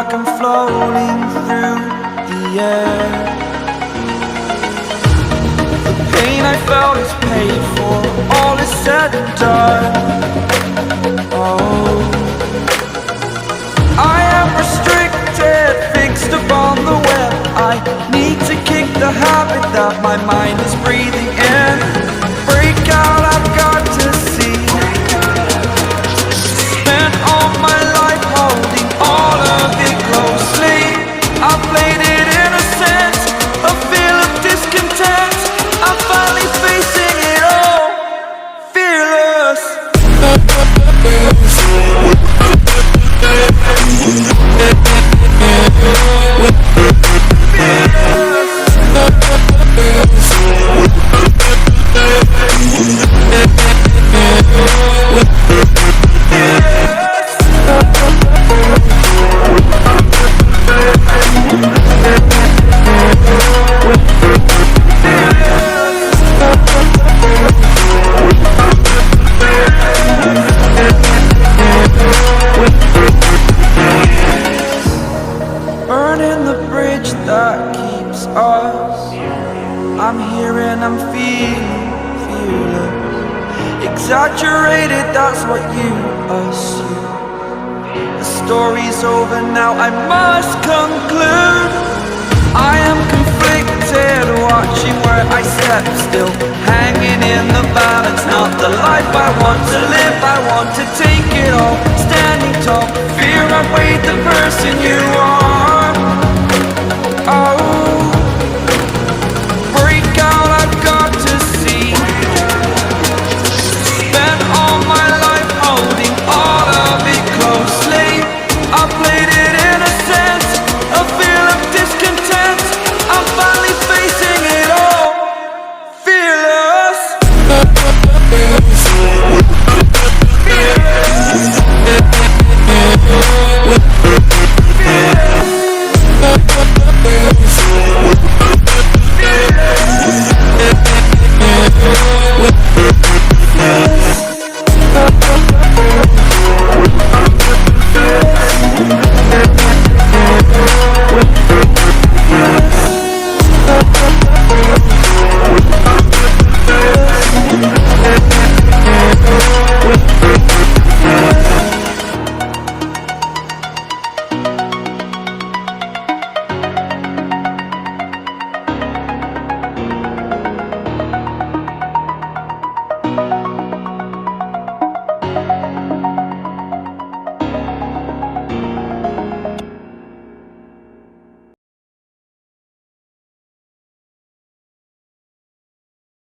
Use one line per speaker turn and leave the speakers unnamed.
like I'm floating through the air. The pain I felt is paid for, all is said and done. Oh, I am restricted, fixed upon the web. I need to kick the habit that my mind is breathing in. Break out, I've got to see. Spent all my life holding all of it closely. I played it innocent, a feel of discontent. I'm finally facing it all, fearless. Burning the bridge that keeps us. I'm here and I'm feeling fearless. Exaggerated, that's what you assume. The story's over now, I must conclude. I am conflicted, watching where I step still, hanging in the balance. Not the life I want to live, I want to take